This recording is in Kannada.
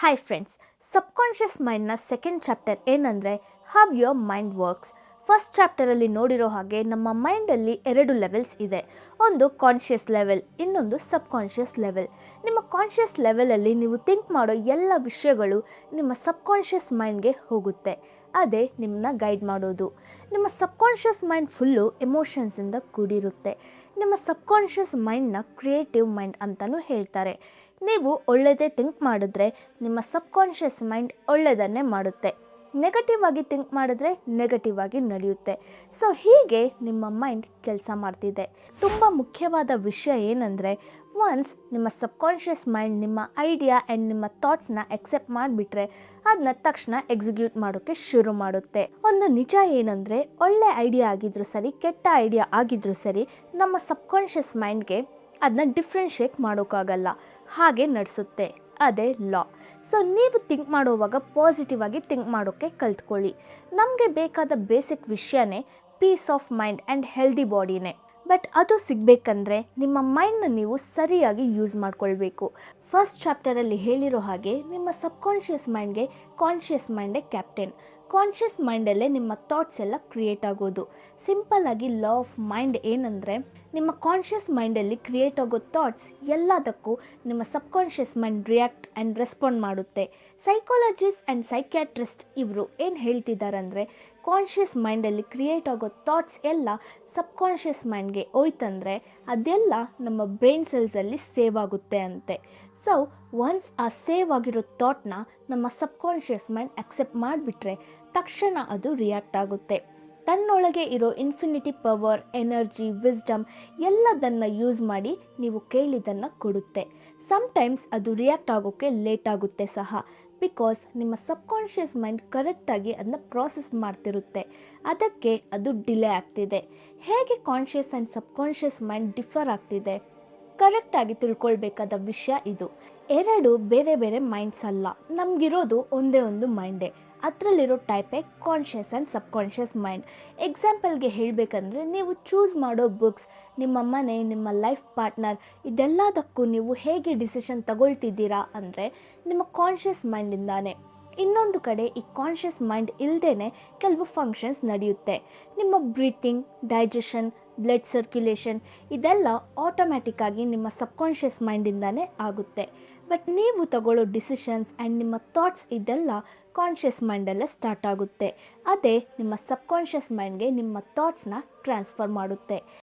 ಹಾಯ್ ಫ್ರೆಂಡ್ಸ್, ಸಬ್ಕಾನ್ಷಿಯಸ್ ಮೈಂಡ್ನ ಸೆಕೆಂಡ್ ಚಾಪ್ಟರ್ ಏನಂದರೆ how your mind works. First ಚಾಪ್ಟರಲ್ಲಿ ನೋಡಿರೋ ಹಾಗೆ ನಮ್ಮ ಮೈಂಡಲ್ಲಿ 2 ಲೆವೆಲ್ಸ್ ಇದೆ. ಒಂದು ಕಾನ್ಷಿಯಸ್ ಲೆವೆಲ್, ಇನ್ನೊಂದು ಸಬ್ಕಾನ್ಷಿಯಸ್ ಲೆವೆಲ್. ನಿಮ್ಮ ಕಾನ್ಷಿಯಸ್ ಲೆವೆಲಲ್ಲಿ ನೀವು ಥಿಂಕ್ ಮಾಡೋ ಎಲ್ಲ ವಿಷಯಗಳು ನಿಮ್ಮ ಸಬ್ಕಾನ್ಷಿಯಸ್ ಮೈಂಡ್ಗೆ ಹೋಗುತ್ತೆ. ಅದೇ ನಿಮ್ಮನ್ನ ಗೈಡ್ ಮಾಡೋದು. ನಿಮ್ಮ ಸಬ್ಕಾನ್ಷಿಯಸ್ ಮೈಂಡ್ ಫುಲ್ಲು ಎಮೋಷನ್ಸಿಂದ ಕೂಡಿರುತ್ತೆ. ನಿಮ್ಮ ಸಬ್ಕಾನ್ಷಿಯಸ್ ಮೈಂಡ್ನ ಕ್ರಿಯೇಟಿವ್ ಮೈಂಡ್ ಅಂತಲೂ ಹೇಳ್ತಾರೆ. ನೀವು ಒಳ್ಳೆಯದೇ ಥಿಂಕ್ ಮಾಡಿದ್ರೆ ನಿಮ್ಮ ಸಬ್ಕಾನ್ಷಿಯಸ್ ಮೈಂಡ್ ಒಳ್ಳೆಯದನ್ನೇ ಮಾಡುತ್ತೆ. ನೆಗೆಟಿವ್ ಆಗಿ ಥಿಂಕ್ ಮಾಡಿದ್ರೆ ನೆಗೆಟಿವ್ ಆಗಿ ನಡೆಯುತ್ತೆ. ಸೊ ಹೀಗೆ ನಿಮ್ಮ ಮೈಂಡ್ ಕೆಲಸ ಮಾಡ್ತಿದೆ. ತುಂಬ ಮುಖ್ಯವಾದ ವಿಷಯ ಏನಂದರೆ, ಒನ್ಸ್ ನಿಮ್ಮ ಸಬ್ಕಾನ್ಷಿಯಸ್ ಮೈಂಡ್ ನಿಮ್ಮ ಐಡಿಯಾ ಆ್ಯಂಡ್ ನಿಮ್ಮ ಥಾಟ್ಸ್ನ ಎಕ್ಸೆಪ್ಟ್ ಮಾಡಿಬಿಟ್ರೆ ಅದನ್ನ ತಕ್ಷಣ ಎಕ್ಸಿಕ್ಯೂಟ್ ಮಾಡೋಕ್ಕೆ ಶುರು ಮಾಡುತ್ತೆ. ಒಂದು ನಿಜ ಏನಂದರೆ, ಒಳ್ಳೆ ಐಡಿಯಾ ಆಗಿದ್ರೂ ಸರಿ, ಕೆಟ್ಟ ಐಡಿಯಾ ಆಗಿದ್ರೂ ಸರಿ, ನಮ್ಮ ಸಬ್ಕಾನ್ಷಿಯಸ್ ಮೈಂಡ್ಗೆ ಅದನ್ನ ಡಿಫ್ರೆನ್ಷಿಯೇಟ್ ಮಾಡೋಕ್ಕಾಗಲ್ಲ, ಹಾಗೆ ನಡೆಸುತ್ತೆ. ಅದೇ ಲಾ. ಸೊ ನೀವು ಥಿಂಕ್ ಮಾಡುವಾಗ ಪಾಸಿಟಿವ್ ಆಗಿ ಥಿಂಕ್ ಮಾಡೋಕ್ಕೆ ಕಲ್ತ್ಕೊಳ್ಳಿ. ನಮಗೆ ಬೇಕಾದ ಬೇಸಿಕ್ ವಿಷಯನೇ peace of mind and healthy ಬಾಡಿನೇ. ಬಟ್ ಅದು ಸಿಗಬೇಕಂದ್ರೆ ನಿಮ್ಮ ಮೈಂಡ್ನ ನೀವು ಸರಿಯಾಗಿ ಯೂಸ್ ಮಾಡ್ಕೊಳ್ಬೇಕು. ಫಸ್ಟ್ ಚಾಪ್ಟರಲ್ಲಿ ಹೇಳಿರೋ ಹಾಗೆ ನಿಮ್ಮ ಸಬ್ಕಾನ್ಷಿಯಸ್ ಮೈಂಡ್ಗೆ ಕಾನ್ಷಿಯಸ್ ಮೈಂಡೇ ಕ್ಯಾಪ್ಟನ್. ಕಾನ್ಷಿಯಸ್ ಮೈಂಡಲ್ಲೇ ನಿಮ್ಮ ಥಾಟ್ಸ್ ಎಲ್ಲ ಕ್ರಿಯೇಟ್ ಆಗೋದು. ಸಿಂಪಲ್ಲಾಗಿ ಲಾ ಆಫ್ ಮೈಂಡ್ ಏನಂದರೆ, ನಿಮ್ಮ ಕಾನ್ಷಿಯಸ್ ಮೈಂಡಲ್ಲಿ ಕ್ರಿಯೇಟ್ ಆಗೋ ಥಾಟ್ಸ್ ಎಲ್ಲದಕ್ಕೂ ನಿಮ್ಮ subconscious mind react and respond ಮಾಡುತ್ತೆ. ಸೈಕಾಲಜಿಸ್ಟ್ ಆ್ಯಂಡ್ ಸೈಕ್ಯಾಟ್ರಿಸ್ಟ್ ಇವರು ಏನು ಹೇಳ್ತಿದ್ದಾರೆ ಅಂದರೆ, ಕಾನ್ಷಿಯಸ್ ಮೈಂಡಲ್ಲಿ ಕ್ರಿಯೇಟ್ ಆಗೋ ಥಾಟ್ಸ್ ಎಲ್ಲ ಸಬ್ಕಾನ್ಷಿಯಸ್ ಮೈಂಡ್ಗೆ ಹೋಯ್ತಂದರೆ ಅದೆಲ್ಲ ನಮ್ಮ ಬ್ರೈನ್ ಸೆಲ್ಸಲ್ಲಿ ಸೇವ್ ಆಗುತ್ತೆ ಅಂತೆ. ಸೊ ಒನ್ಸ್ ಆ ಸೇವ್ ಆಗಿರೋ ಥಾಟ್ನ ನಮ್ಮ ಸಬ್ಕಾನ್ಷಿಯಸ್ ಮೈಂಡ್ ಅಕ್ಸೆಪ್ಟ್ ಮಾಡಿಬಿಟ್ರೆ ತಕ್ಷಣ ಅದು ರಿಯಾಕ್ಟ್ ಆಗುತ್ತೆ. ತನ್ನೊಳಗೆ ಇರೋ ಇನ್ಫಿನಿಟಿ ಪವರ್, ಎನರ್ಜಿ, ವಿಸ್ಡಮ್ ಎಲ್ಲದನ್ನು ಯೂಸ್ ಮಾಡಿ ನೀವು ಕೇಳಿದ್ದನ್ನು ಕೊಡುತ್ತೆ. ಸಮ್ಟೈಮ್ಸ್ ಅದು ರಿಯಾಕ್ಟ್ ಆಗೋಕ್ಕೆ ಲೇಟ್ ಆಗುತ್ತೆ ಸಹ, ಬಿಕಾಸ್ ನಿಮ್ಮ ಸಬ್ಕಾನ್ಷಿಯಸ್ ಮೈಂಡ್ ಕರೆಕ್ಟಾಗಿ ಅದನ್ನ ಪ್ರಾಸೆಸ್ ಮಾಡ್ತಿರುತ್ತೆ. ಅದಕ್ಕೆ ಅದು ಡಿಲೇ ಆಗ್ತಿದೆ. ಹೇಗೆ conscious and subconscious mind differ ಆಗ್ತಿದೆ, ಕರೆಕ್ಟಾಗಿ ತಿಳ್ಕೊಳ್ಬೇಕಾದ ವಿಷಯ ಇದು. 2 ಬೇರೆ ಬೇರೆ ಮೈಂಡ್ಸ್ ಅಲ್ಲ, ನಮಗಿರೋದು ಒಂದೇ ಒಂದು ಮೈಂಡೇ. ಅದರಲ್ಲಿರೋ ಟೈಪೇ ಕಾನ್ಷಿಯಸ್ ಆ್ಯಂಡ್ ಸಬ್ಕಾನ್ಷಿಯಸ್ ಮೈಂಡ್. ಎಕ್ಸಾಂಪಲ್ಗೆ ಹೇಳಬೇಕಂದ್ರೆ, ನೀವು ಚೂಸ್ ಮಾಡೋ ಬುಕ್ಸ್, ನಿಮ್ಮ ಮನೆ, ನಿಮ್ಮ ಲೈಫ್ ಪಾರ್ಟ್ನರ್, ಇದೆಲ್ಲದಕ್ಕೂ ನೀವು ಹೇಗೆ ಡಿಸಿಷನ್ ತಗೊಳ್ತಿದ್ದೀರಾ ಅಂದರೆ ನಿಮ್ಮ ಕಾನ್ಷಿಯಸ್ ಮೈಂಡಿಂದಾನೇ. ಇನ್ನೊಂದು ಕಡೆ ಈ ಕಾನ್ಷಿಯಸ್ ಮೈಂಡ್ ಇಲ್ಲದೇ ಕೆಲವು ಫಂಕ್ಷನ್ಸ್ ನಡೆಯುತ್ತೆ. ನಿಮ್ಮ ಬ್ರೀತಿಂಗ್, ಡೈಜೆಷನ್, ಬ್ಲಡ್ ಸರ್ಕ್ಯುಲೇಷನ್ ಇದೆಲ್ಲ ಆಟೋಮ್ಯಾಟಿಕ್ಕಾಗಿ ನಿಮ್ಮ ಸಬ್ಕಾನ್ಷಿಯಸ್ ಮೈಂಡಿಂದಾನೇ ಆಗುತ್ತೆ. ಬಟ್ ನೀವು ತಗೊಳ್ಳೋ ಡಿಸಿಷನ್ಸ್ ಆ್ಯಂಡ್ ನಿಮ್ಮ ಥಾಟ್ಸ್ ಇದೆಲ್ಲ ಕಾನ್ಷಿಯಸ್ ಮೈಂಡಲ್ಲೇ ಸ್ಟಾರ್ಟ್ ಆಗುತ್ತೆ. ಅದೇ ನಿಮ್ಮ ಸಬ್ಕಾನ್ಷಿಯಸ್ ಮೈಂಡ್ಗೆ ನಿಮ್ಮ ಥಾಟ್ಸ್ನ ಟ್ರಾನ್ಸ್ಫರ್ ಮಾಡುತ್ತೆ.